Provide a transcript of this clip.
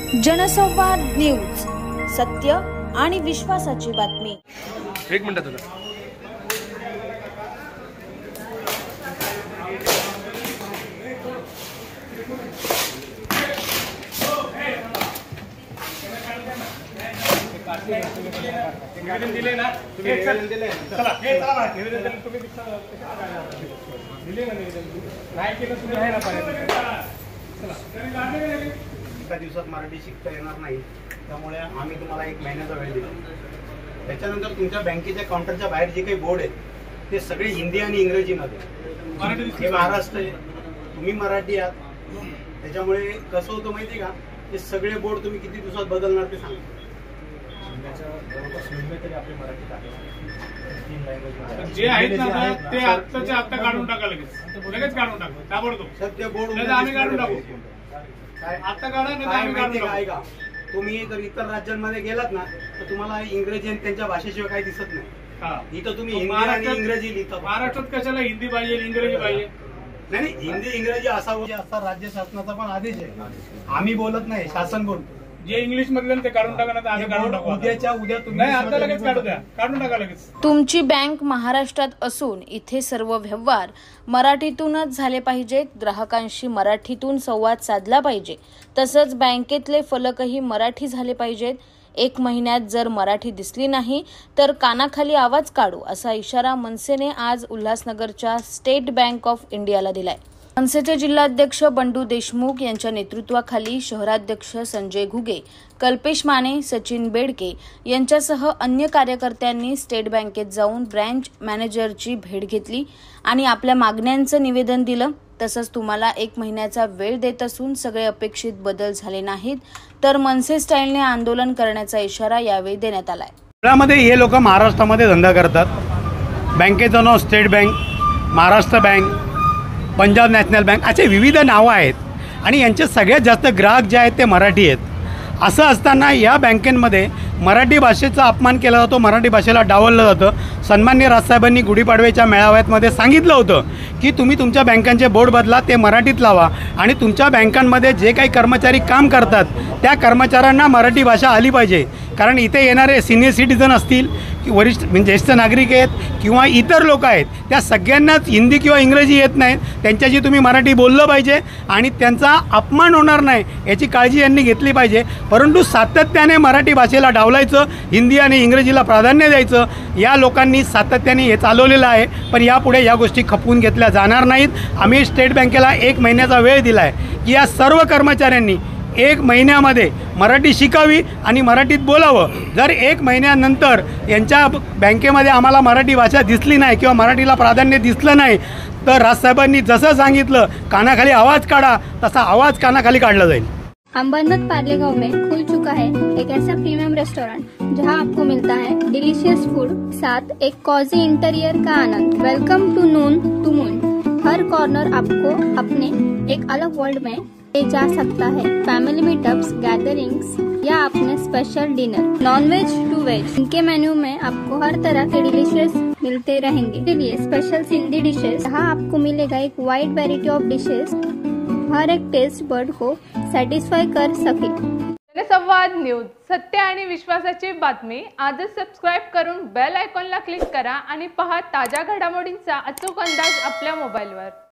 जनसंवाद न्यूज, सत्य आणि विश्वासाची बातमी। एक मिनिट तुला निवेदन दिले ना तुम्ही? दिले चला निवेदन तुम्ही दिले ना निवेदन नाही केलं तुम्ही आहे ना एका दिवसात मराठी शिकता येणार नाही, त्यामुळे आम्ही तुम्हाला 1 महिन्याचा वेळ दिला। त्याच्यानंतर तुमच्या बँकेच्या काउंटरच्या बाहेर जे काही बोर्ड आहेत ते सगळे हिंदी आणि इंग्रजीमध्ये। हे महाराष्ट्र आहे, तुम्ही मराठी आहात, त्याच्यामुळे कसं होतं माहिती का, हे सगळे बोर्ड तुम्ही किती दिवसात बदलणार ते सांगा। जे आहेत ना ते आत्ताच्या आत्ता काढून टाका, लगेच काढून टाका ताबडतोब। सर ते बोर्ड आम्ही काढून टाकू, आता काढा नाही आम्ही काढून टाकू। तुम्ही जर इतर राज्यांमध्ये गेलात ना तर तुम्हाला इंग्रजी आणि त्यांच्या भाषेशिवाय काही दिसत नाही। इथं तुम्ही हिंदी आणि इंग्रजी लिहिता। महाराष्ट्रात कशाला हिंदी पाहिजे इंग्रजी पाहिजे? नाही, हिंदी इंग्रजी असा राज्य शासनाचा पण आदेश आहे, आम्ही बोलत नाही, शासन बोलतो। जे इंग्लिश मधले ते काढून टाका ना, आम्ही काढून टाकू उद्याच्या उद्या। तुम्ही नाही आता लगेच काढू द्या, काढून टाका लगेच। तुमची बँक महाराष्ट्रात असून इथे सर्व व्यवहार मराठीतूनच झाले पाहिजेत। ग्राहकांशी मराठीतून संवाद साधला पाहिजे, तसंच बँकेतले फलकही मराठी झाले पाहिजेत। 1 महिन्यात जर मराठी दिसली नाही तर कानाखाली आवाज काढू, असा इशारा मनसेने आज उल्हासनगरच्या स्टेट बँक ऑफ इंडियाला दिलाय। मनसेचे जिल्हाध्यक्ष बंडू देशमुख यांच्या नेतृत्वाखाली शहराध्यक्ष संजय घुगे, कल्पेश माने, सचिन बेडके यांच्यासह अन्य कार्यकर्त्यांनी स्टेट बँकेत जाऊन ब्रँच मॅनेजरची भेट घेतली आणि आपल्या मागण्यांचं निवेदन दिलं। तसंच तुम्हाला 1 महिन्याचा वेळ देत असून सगळे अपेक्षित बदल झाले नाहीत तर मनसे स्टाईलने आंदोलन करण्याचा इशारा यावेळी देण्यात आलाय। यामध्ये हे लोक महाराष्ट्रामध्ये धंदा करतात। बँकेचं नाव state bank, Maharashtra bank, Punjab national bank असे विविध नावं आहेत आणि यांचे सगळ्यात जास्त ग्राहक जे आहेत ते मराठी आहेत। असं असताना या बँकेमध्ये मराठी भाषेचा अपमान केला जातो, मराठी भाषेला डावललं जातं। सन्माननीय राजसाहेबांनी गुढीपाडव्याच्या मेळाव्यामध्ये सांगितलं होतं की तुम्ही तुमच्या बँकांचे बोर्ड बदला, ते मराठीत लावा आणि तुमच्या बँकांमध्ये जे काही कर्मचारी काम करतात त्या कर्मचाऱ्यांना मराठी भाषा आली पाहिजे। कारण इथे येणारे सिनियर सिटीजन असतील, वरिष्ठ म्हणजे ज्येष्ठ नागरिक आहेत किंवा इतर लोक आहेत, त्या सगळ्यांनाच हिंदी किंवा इंग्रजी येत नाहीत, त्यांच्याशी तुम्ही मराठी बोललं पाहिजे आणि त्यांचा अपमान होणार नाही याची काळजी यांनी घेतली पाहिजे। परंतु सातत्याने मराठी भाषेला डावलायचं, हिंदी आणि इंग्रजीला प्राधान्य द्यायचं, या लोकांनी सातत्याने हे चालवलेलं आहे। पण यापुढे या गोष्टी खपवून घेतल्या जाणार नाहीत। आम्ही स्टेट बँकेला 1 महिन्याचा वेळ दिला आहे की या सर्व कर्मचाऱ्यांनी 1 महिन्यामध्ये मराठी शिकावी आणि मराठीत बोलावं। जर 1 महिन्यानंतर यांच्या बँकेमध्ये आम्हाला मराठी भाषा दिसली नाही किंवा मराठीला प्राधान्य दिसलं नाही तर राजसाहेबांनी जसं सांगितलं कानाखाली आवाज काढा, तसा आवाज कानाखाली काढला जाईल। अंबरनाथ पार्ले गांव में खुल चुका है एक ऐसा प्रीमियम रेस्टोरेंट जहां आपको मिलता है डिलीशियस फूड, साथ एक कॉजी इंटीरियर का आनंद। Welcome to noon to moon. हर कॉर्नर आपको अपने एक अलग वर्ल्ड में ले जा सकता है। फैमिली मीटअप्स, गैदरिंग्स या अपने special dinner, non veg to veg, इनके मेन्यू में आपको हर तरह के डिलीशियस मिलते रहेंगे। इसलिए स्पेशल सिंधी डिशेस, जहाँ आपको मिलेगा एक वाइड वेराइटी ऑफ डिशेस, हर एक टेस्ट बर्ड को सॅटिस्फाय कर सके। जनसंवाद न्यूज, सत्य आणि विश्वासाची बातमी। आजच सबस्क्राइब करून बेल आयकॉनला क्लिक करा आणि पहा ताज्या घडामोडींचा अचूक अंदाज आपल्या मोबाईलवर।